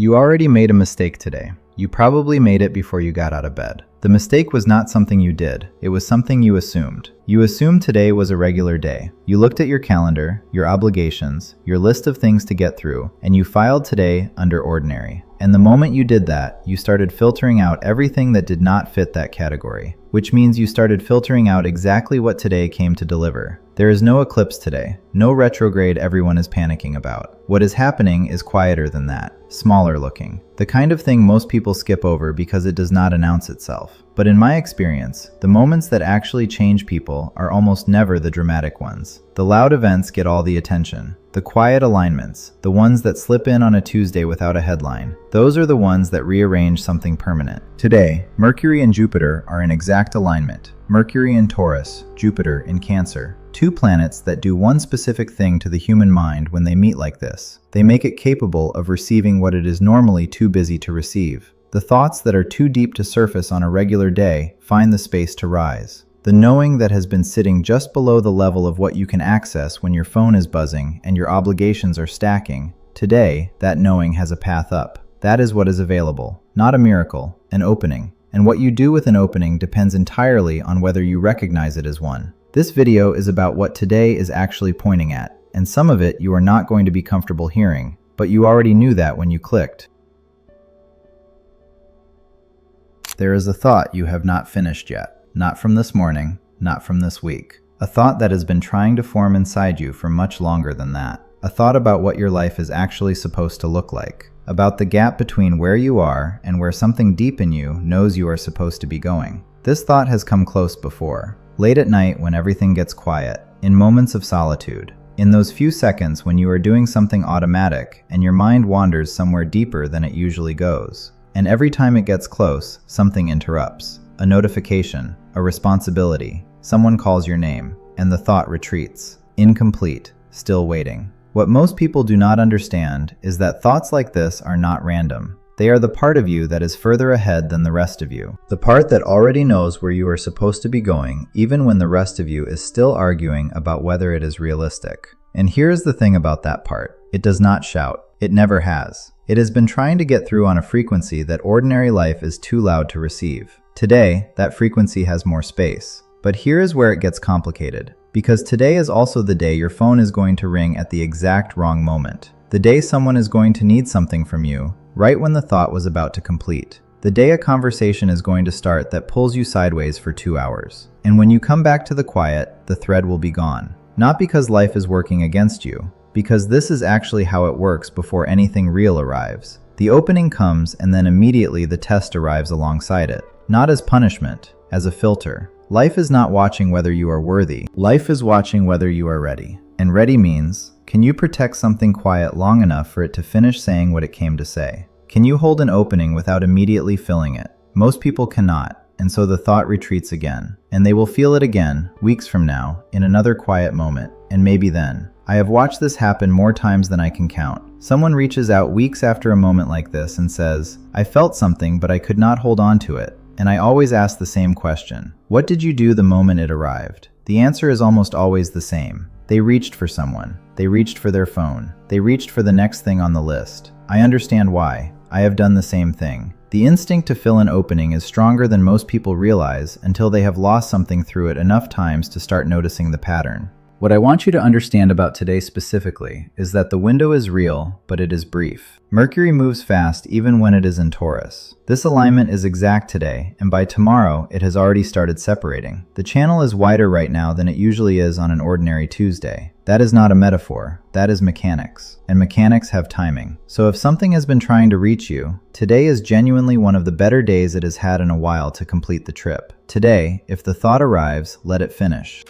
You already made a mistake today. You probably made it before you got out of bed. The mistake was not something you did, it was something you assumed. You assumed today was a regular day. You looked at your calendar, your obligations, your list of things to get through, and you filed today under ordinary. And the moment you did that, you started filtering out everything that did not fit that category, which means you started filtering out exactly what today came to deliver. There is no eclipse today, no retrograde everyone is panicking about. What is happening is quieter than that, smaller looking. The kind of thing most people skip over because it does not announce itself. But in my experience, the moments that actually change people are almost never the dramatic ones. The loud events get all the attention. The quiet alignments, the ones that slip in on a Tuesday without a headline, those are the ones that rearrange something permanent. Today, Mercury and Jupiter are in exact alignment. Mercury in Taurus, Jupiter in Cancer. Two planets that do one specific thing to the human mind when they meet like this. They make it capable of receiving what it is normally too busy to receive. The thoughts that are too deep to surface on a regular day find the space to rise. The knowing that has been sitting just below the level of what you can access when your phone is buzzing and your obligations are stacking. Today, that knowing has a path up. That is what is available. Not a miracle, an opening. And what you do with an opening depends entirely on whether you recognize it as one. This video is about what today is actually pointing at, and some of it you are not going to be comfortable hearing, but you already knew that when you clicked. There is a thought you have not finished yet. Not from this morning, not from this week. A thought that has been trying to form inside you for much longer than that. A thought about what your life is actually supposed to look like. About the gap between where you are and where something deep in you knows you are supposed to be going. This thought has come close before. Late at night when everything gets quiet. In moments of solitude. In those few seconds when you are doing something automatic and your mind wanders somewhere deeper than it usually goes. And every time it gets close, something interrupts. A notification, a responsibility, someone calls your name, and the thought retreats. Incomplete, still waiting. What most people do not understand is that thoughts like this are not random. They are the part of you that is further ahead than the rest of you. The part that already knows where you are supposed to be going, even when the rest of you is still arguing about whether it is realistic. And here's the thing about that part. It does not shout. It never has. It has been trying to get through on a frequency that ordinary life is too loud to receive. Today, that frequency has more space. But here is where it gets complicated. Because today is also the day your phone is going to ring at the exact wrong moment. The day someone is going to need something from you, right when the thought was about to complete. The day a conversation is going to start that pulls you sideways for 2 hours. And when you come back to the quiet, the thread will be gone. Not because life is working against you, because this is actually how it works before anything real arrives. The opening comes and then immediately the test arrives alongside it. Not as punishment, as a filter. Life is not watching whether you are worthy. Life is watching whether you are ready. And ready means, can you protect something quiet long enough for it to finish saying what it came to say? Can you hold an opening without immediately filling it? Most people cannot, and so the thought retreats again. And they will feel it again, weeks from now, in another quiet moment, and maybe then. I have watched this happen more times than I can count. Someone reaches out weeks after a moment like this and says, I felt something but I could not hold on to it. And I always ask the same question. What did you do the moment it arrived? The answer is almost always the same. They reached for someone. They reached for their phone. They reached for the next thing on the list. I understand why. I have done the same thing. The instinct to fill an opening is stronger than most people realize until they have lost something through it enough times to start noticing the pattern. What I want you to understand about today specifically is that the window is real, but it is brief. Mercury moves fast even when it is in Taurus. This alignment is exact today, and by tomorrow, it has already started separating. The channel is wider right now than it usually is on an ordinary Tuesday. That is not a metaphor, that is mechanics. And mechanics have timing. So if something has been trying to reach you, today is genuinely one of the better days it has had in a while to complete the trip. Today, if the thought arrives, let it finish.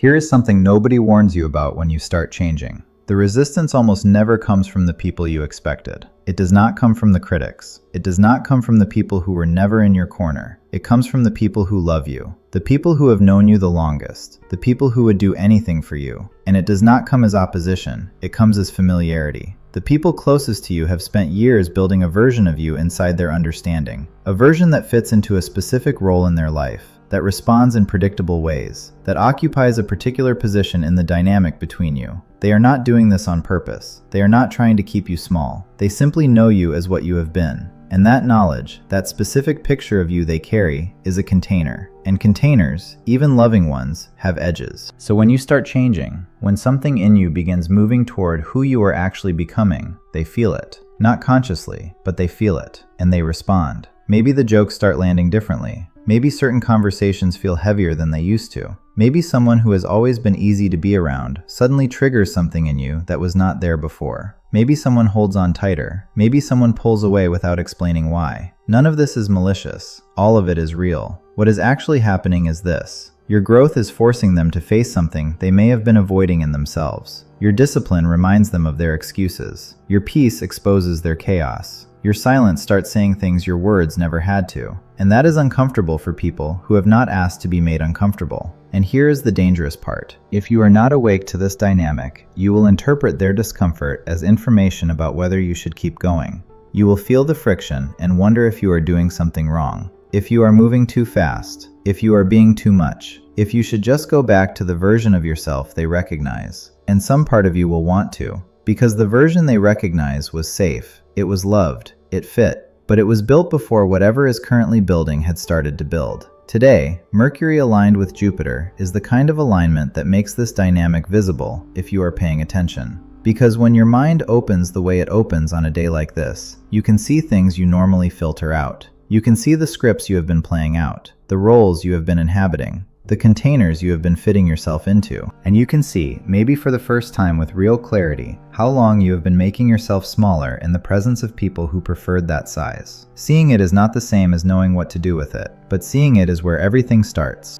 Here is something nobody warns you about when you start changing. The resistance almost never comes from the people you expected. It does not come from the critics. It does not come from the people who were never in your corner. It comes from the people who love you. The people who have known you the longest. The people who would do anything for you. And it does not come as opposition. It comes as familiarity. The people closest to you have spent years building a version of you inside their understanding. A version that fits into a specific role in their life. that responds in predictable ways, that occupies a particular position in the dynamic between you. They are not doing this on purpose. They are not trying to keep you small. They simply know you as what you have been. And that knowledge, that specific picture of you they carry, is a container. And containers, even loving ones, have edges. So when you start changing, when something in you begins moving toward who you are actually becoming, they feel it. Not consciously, but they feel it, and they respond. Maybe the jokes start landing differently. Maybe certain conversations feel heavier than they used to. Maybe someone who has always been easy to be around suddenly triggers something in you that was not there before. Maybe someone holds on tighter. Maybe someone pulls away without explaining why. None of this is malicious. All of it is real. What is actually happening is this. Your growth is forcing them to face something they may have been avoiding in themselves. Your discipline reminds them of their excuses. Your peace exposes their chaos. Your silence starts saying things your words never had to. And that is uncomfortable for people who have not asked to be made uncomfortable. And here is the dangerous part. If you are not awake to this dynamic, you will interpret their discomfort as information about whether you should keep going. You will feel the friction and wonder if you are doing something wrong, if you are moving too fast, if you are being too much, if you should just go back to the version of yourself they recognize. And some part of you will want to, because the version they recognize was safe, it was loved, it fit, but it was built before whatever is currently building had started to build. Today, Mercury aligned with Jupiter is the kind of alignment that makes this dynamic visible if you are paying attention. Because when your mind opens the way it opens on a day like this, you can see things you normally filter out. You can see the scripts you have been playing out, the roles you have been inhabiting, the containers you have been fitting yourself into. And you can see, maybe for the first time with real clarity, how long you have been making yourself smaller in the presence of people who preferred that size. Seeing it is not the same as knowing what to do with it, but seeing it is where everything starts.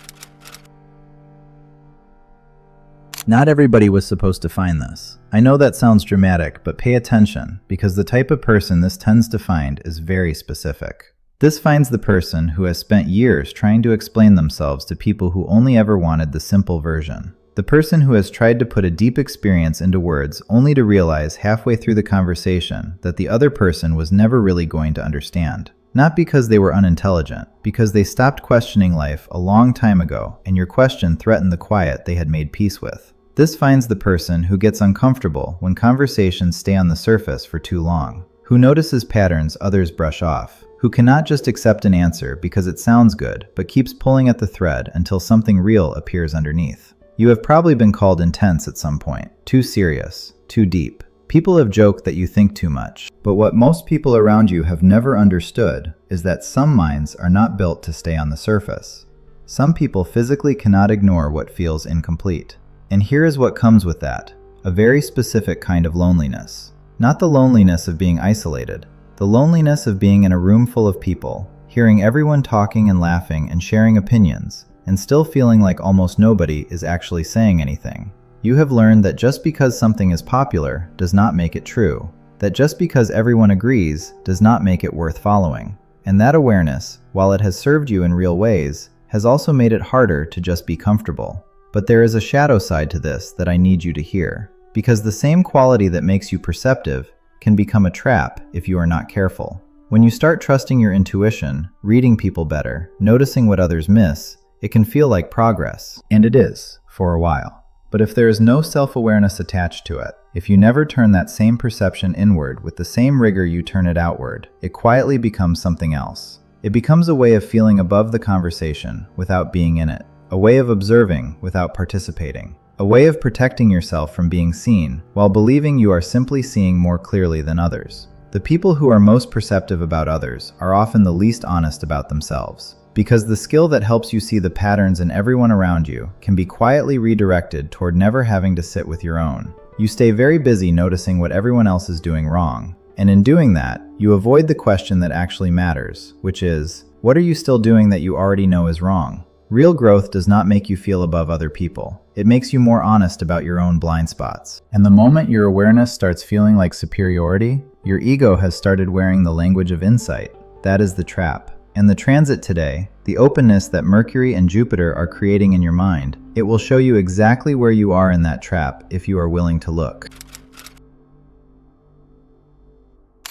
Not everybody was supposed to find this. I know that sounds dramatic, but pay attention, because the type of person this tends to find is very specific. This finds the person who has spent years trying to explain themselves to people who only ever wanted the simple version. The person who has tried to put a deep experience into words only to realize halfway through the conversation that the other person was never really going to understand. Not because they were unintelligent, because they stopped questioning life a long time ago and your question threatened the quiet they had made peace with. This finds the person who gets uncomfortable when conversations stay on the surface for too long, who notices patterns others brush off, who cannot just accept an answer because it sounds good, but keeps pulling at the thread until something real appears underneath. You have probably been called intense at some point, too serious, too deep. People have joked that you think too much, but what most people around you have never understood is that some minds are not built to stay on the surface. Some people physically cannot ignore what feels incomplete. And here is what comes with that, a very specific kind of loneliness. Not the loneliness of being isolated, the loneliness of being in a room full of people, hearing everyone talking and laughing and sharing opinions, and still feeling like almost nobody is actually saying anything. You have learned that just because something is popular does not make it true, that just because everyone agrees does not make it worth following. And that awareness, while it has served you in real ways, has also made it harder to just be comfortable. But there is a shadow side to this that I need you to hear, because the same quality that makes you perceptive can become a trap if you are not careful. When you start trusting your intuition, reading people better, noticing what others miss, it can feel like progress. And it is, for a while. But if there is no self-awareness attached to it, if you never turn that same perception inward with the same rigor you turn it outward, it quietly becomes something else. It becomes a way of feeling above the conversation without being in it, a way of observing without participating, a way of protecting yourself from being seen while believing you are simply seeing more clearly than others. The people who are most perceptive about others are often the least honest about themselves, because the skill that helps you see the patterns in everyone around you can be quietly redirected toward never having to sit with your own. You stay very busy noticing what everyone else is doing wrong, and in doing that, you avoid the question that actually matters, which is, what are you still doing that you already know is wrong? Real growth does not make you feel above other people. It makes you more honest about your own blind spots. And the moment your awareness starts feeling like superiority, your ego has started wearing the language of insight. That is the trap. And the transit today, the openness that Mercury and Jupiter are creating in your mind, it will show you exactly where you are in that trap if you are willing to look.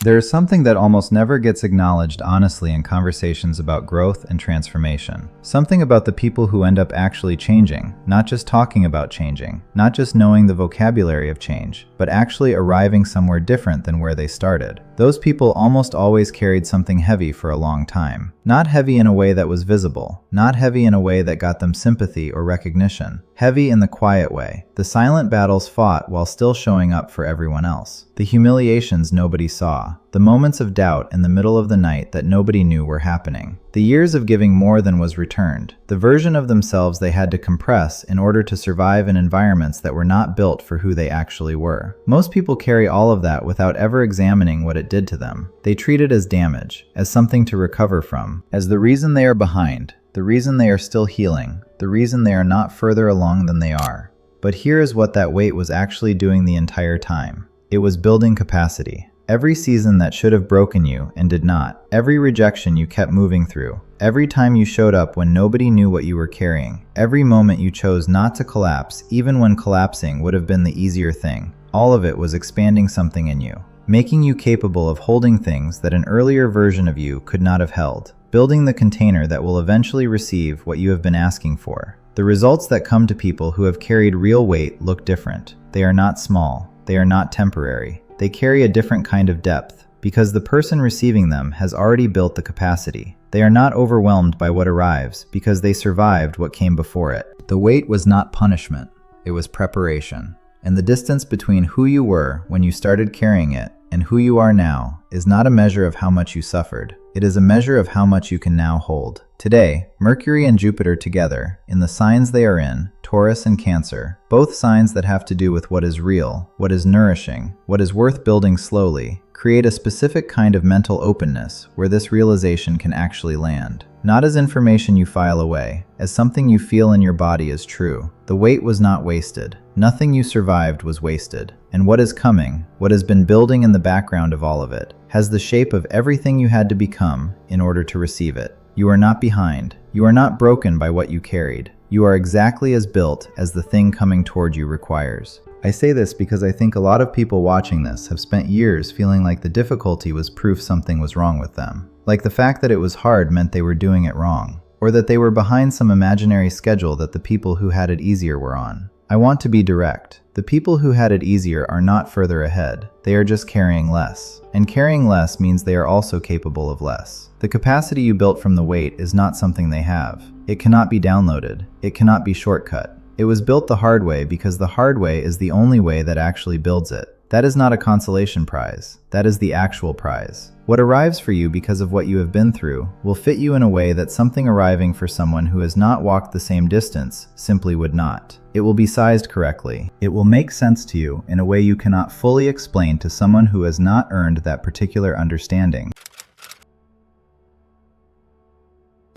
There is something that almost never gets acknowledged honestly in conversations about growth and transformation. Something about the people who end up actually changing, not just talking about changing, not just knowing the vocabulary of change, but actually arriving somewhere different than where they started. Those people almost always carried something heavy for a long time. Not heavy in a way that was visible, not heavy in a way that got them sympathy or recognition. Heavy in the quiet way, the silent battles fought while still showing up for everyone else. The humiliations nobody saw, the moments of doubt in the middle of the night that nobody knew were happening. The years of giving more than was returned, the version of themselves they had to compress in order to survive in environments that were not built for who they actually were. Most people carry all of that without ever examining what it did to them. They treat it as damage, as something to recover from, as the reason they are behind, the reason they are still healing, the reason they are not further along than they are. But here is what that weight was actually doing the entire time. It was building capacity. Every season that should have broken you and did not, every rejection you kept moving through, every time you showed up when nobody knew what you were carrying, every moment you chose not to collapse even when collapsing would have been the easier thing, all of it was expanding something in you, making you capable of holding things that an earlier version of you could not have held, building the container that will eventually receive what you have been asking for. The results that come to people who have carried real weight look different. They are not small. They are not temporary. They carry a different kind of depth, because the person receiving them has already built the capacity. They are not overwhelmed by what arrives, because they survived what came before it. The weight was not punishment, it was preparation. And the distance between who you were when you started carrying it and who you are now is not a measure of how much you suffered. It is a measure of how much you can now hold. Today, Mercury and Jupiter together, in the signs they are in, Taurus and Cancer, both signs that have to do with what is real, what is nourishing, what is worth building slowly, create a specific kind of mental openness where this realization can actually land. Not as information you file away, as something you feel in your body is true. The weight was not wasted. Nothing you survived was wasted. And what is coming, what has been building in the background of all of it, has the shape of everything you had to become in order to receive it. You are not behind. You are not broken by what you carried. You are exactly as built as the thing coming toward you requires. I say this because I think a lot of people watching this have spent years feeling like the difficulty was proof something was wrong with them. Like the fact that it was hard meant they were doing it wrong, or that they were behind some imaginary schedule that the people who had it easier were on. I want to be direct. The people who had it easier are not further ahead. They are just carrying less. And carrying less means they are also capable of less. The capacity you built from the weight is not something they have. It cannot be downloaded. It cannot be shortcut. It was built the hard way because the hard way is the only way that actually builds it. That is not a consolation prize. That is the actual prize. What arrives for you because of what you have been through will fit you in a way that something arriving for someone who has not walked the same distance simply would not. It will be sized correctly. It will make sense to you in a way you cannot fully explain to someone who has not earned that particular understanding.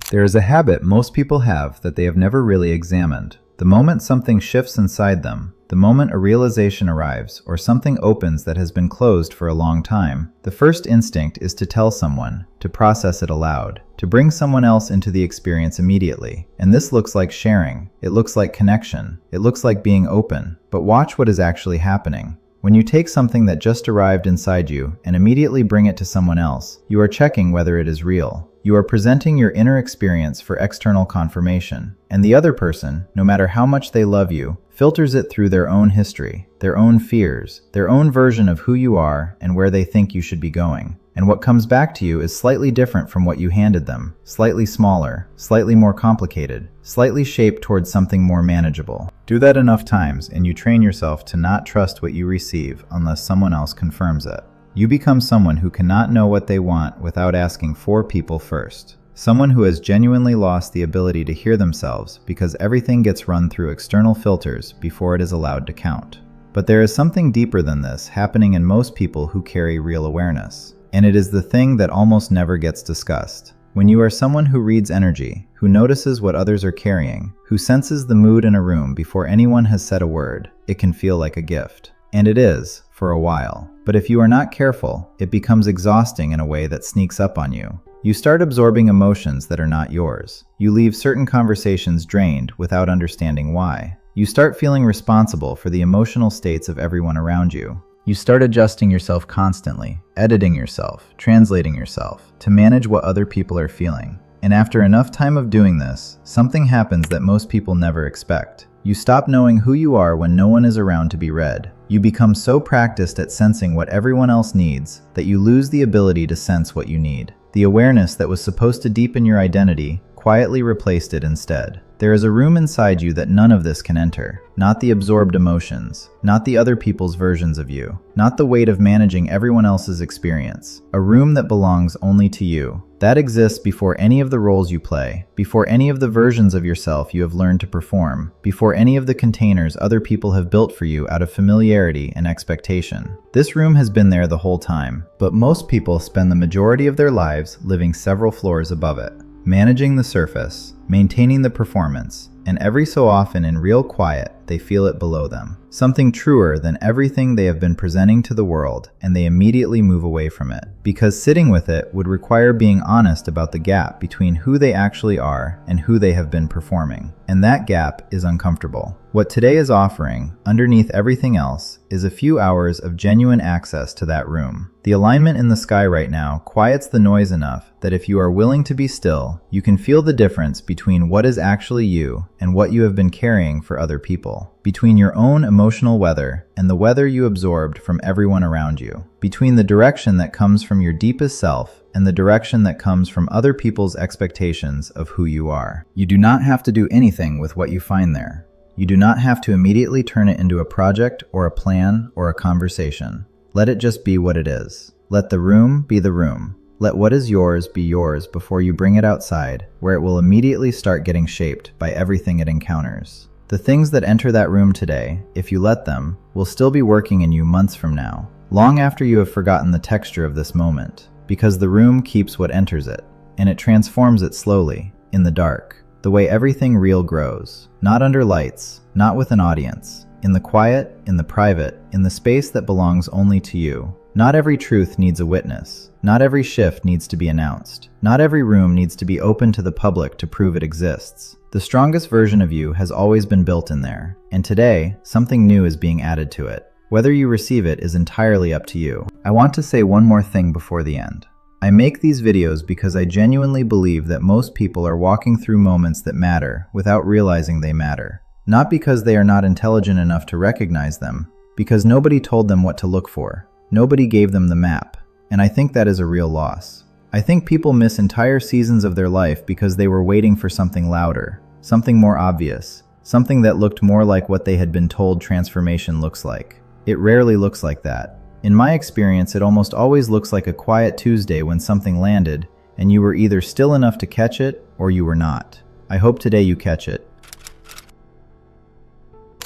There is a habit most people have that they have never really examined. The moment something shifts inside them, the moment a realization arrives or something opens that has been closed for a long time, the first instinct is to tell someone, to process it aloud, to bring someone else into the experience immediately. And this looks like sharing. It looks like connection. It looks like being open. But watch what is actually happening. When you take something that just arrived inside you and immediately bring it to someone else, you are checking whether it is real. You are presenting your inner experience for external confirmation, and the other person, no matter how much they love you, filters it through their own history, their own fears, their own version of who you are and where they think you should be going. And what comes back to you is slightly different from what you handed them, slightly smaller, slightly more complicated, slightly shaped towards something more manageable. Do that enough times and you train yourself to not trust what you receive unless someone else confirms it. You become someone who cannot know what they want without asking 4 people first. Someone who has genuinely lost the ability to hear themselves because everything gets run through external filters before it is allowed to count. But there is something deeper than this happening in most people who carry real awareness. And it is the thing that almost never gets discussed. When you are someone who reads energy, who notices what others are carrying, who senses the mood in a room before anyone has said a word, it can feel like a gift. And it is, for a while. But if you are not careful, it becomes exhausting in a way that sneaks up on you. You start absorbing emotions that are not yours. You leave certain conversations drained without understanding why. You start feeling responsible for the emotional states of everyone around you. You start adjusting yourself constantly, editing yourself, translating yourself, to manage what other people are feeling. And after enough time of doing this, something happens that most people never expect. You stop knowing who you are when no one is around to be read. You become so practiced at sensing what everyone else needs that you lose the ability to sense what you need. The awareness that was supposed to deepen your identity quietly replaced it instead. There is a room inside you that none of this can enter. Not the absorbed emotions, not the other people's versions of you, not the weight of managing everyone else's experience. A room that belongs only to you. That exists before any of the roles you play, before any of the versions of yourself you have learned to perform, before any of the containers other people have built for you out of familiarity and expectation. This room has been there the whole time, but most people spend the majority of their lives living several floors above it. Managing the surface, maintaining the performance, and every so often in real quiet, they feel it below them. Something truer than everything they have been presenting to the world, and they immediately move away from it. Because sitting with it would require being honest about the gap between who they actually are and who they have been performing. And that gap is uncomfortable. What today is offering, underneath everything else, is a few hours of genuine access to that room. The alignment in the sky right now quiets the noise enough that if you are willing to be still, you can feel the difference between what is actually you and what you have been carrying for other people. Between your own emotional weather and the weather you absorbed from everyone around you. Between the direction that comes from your deepest self and the direction that comes from other people's expectations of who you are. You do not have to do anything with what you find there. You do not have to immediately turn it into a project or a plan or a conversation. Let it just be what it is. Let the room be the room. Let what is yours be yours before you bring it outside, where it will immediately start getting shaped by everything it encounters. The things that enter that room today, if you let them, will still be working in you months from now, long after you have forgotten the texture of this moment, because the room keeps what enters it, and it transforms it slowly, in the dark, the way everything real grows, not under lights, not with an audience, in the quiet, in the private, in the space that belongs only to you. Not every truth needs a witness. Not every shift needs to be announced. Not every room needs to be open to the public to prove it exists. The strongest version of you has always been built in there, and today, something new is being added to it. Whether you receive it is entirely up to you. I want to say one more thing before the end. I make these videos because I genuinely believe that most people are walking through moments that matter without realizing they matter. Not because they are not intelligent enough to recognize them, because nobody told them what to look for. Nobody gave them the map, and I think that is a real loss. I think people miss entire seasons of their life because they were waiting for something louder, something more obvious, something that looked more like what they had been told transformation looks like. It rarely looks like that. In my experience, it almost always looks like a quiet Tuesday when something landed, and you were either still enough to catch it, or you were not. I hope today you catch it.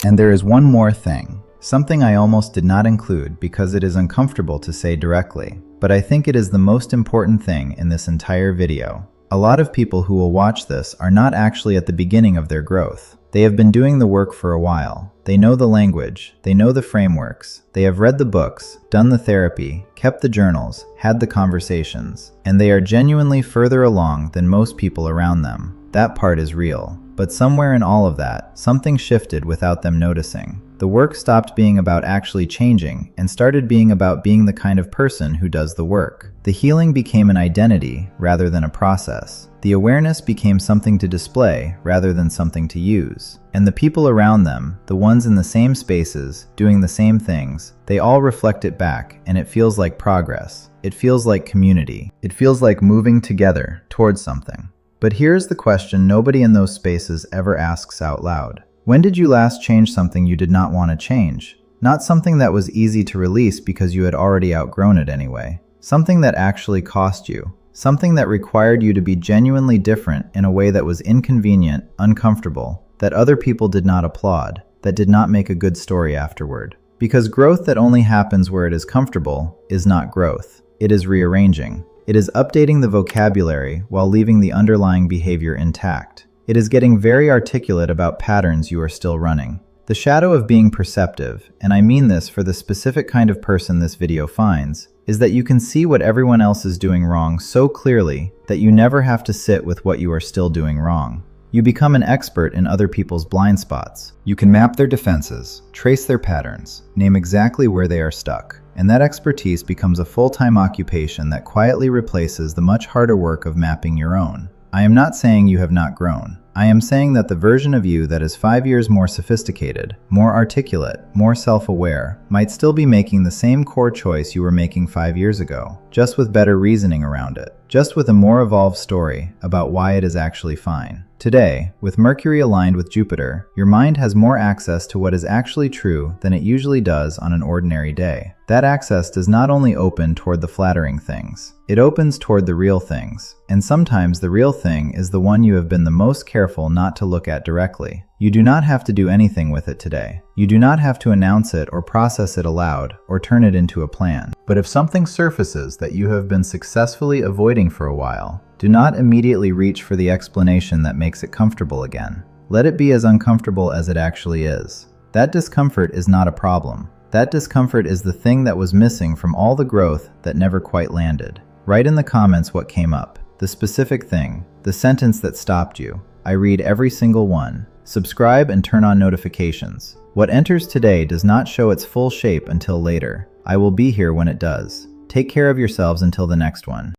And there is one more thing. Something I almost did not include because it is uncomfortable to say directly, but I think it is the most important thing in this entire video. A lot of people who will watch this are not actually at the beginning of their growth. They have been doing the work for a while. They know the language, they know the frameworks, they have read the books, done the therapy, kept the journals, had the conversations, and they are genuinely further along than most people around them. That part is real. But somewhere in all of that, something shifted without them noticing. The work stopped being about actually changing and started being about being the kind of person who does the work. The healing became an identity rather than a process. The awareness became something to display rather than something to use. And the people around them, the ones in the same spaces, doing the same things, they all reflect it back, and it feels like progress. It feels like community. It feels like moving together towards something. But here's the question nobody in those spaces ever asks out loud. When did you last change something you did not want to change? Not something that was easy to release because you had already outgrown it anyway. Something that actually cost you. Something that required you to be genuinely different in a way that was inconvenient, uncomfortable, that other people did not applaud, that did not make a good story afterward. Because growth that only happens where it is comfortable is not growth. It is rearranging. It is updating the vocabulary while leaving the underlying behavior intact. It is getting very articulate about patterns you are still running. The shadow of being perceptive, and I mean this for the specific kind of person this video finds, is that you can see what everyone else is doing wrong so clearly that you never have to sit with what you are still doing wrong. You become an expert in other people's blind spots. You can map their defenses, trace their patterns, name exactly where they are stuck. And that expertise becomes a full-time occupation that quietly replaces the much harder work of mapping your own. I am not saying you have not grown. I am saying that the version of you that is 5 years more sophisticated, more articulate, more self-aware, might still be making the same core choice you were making 5 years ago, just with better reasoning around it, just with a more evolved story about why it is actually fine. Today, with Mercury aligned with Jupiter, your mind has more access to what is actually true than it usually does on an ordinary day. That access does not only open toward the flattering things, it opens toward the real things. And sometimes the real thing is the one you have been the most careful not to look at directly. You do not have to do anything with it today. You do not have to announce it or process it aloud or turn it into a plan. But if something surfaces that you have been successfully avoiding for a while, do not immediately reach for the explanation that makes it comfortable again. Let it be as uncomfortable as it actually is. That discomfort is not a problem. That discomfort is the thing that was missing from all the growth that never quite landed. Write in the comments what came up, the specific thing, the sentence that stopped you. I read every single one. Subscribe and turn on notifications. What enters today does not show its full shape until later. I will be here when it does. Take care of yourselves until the next one.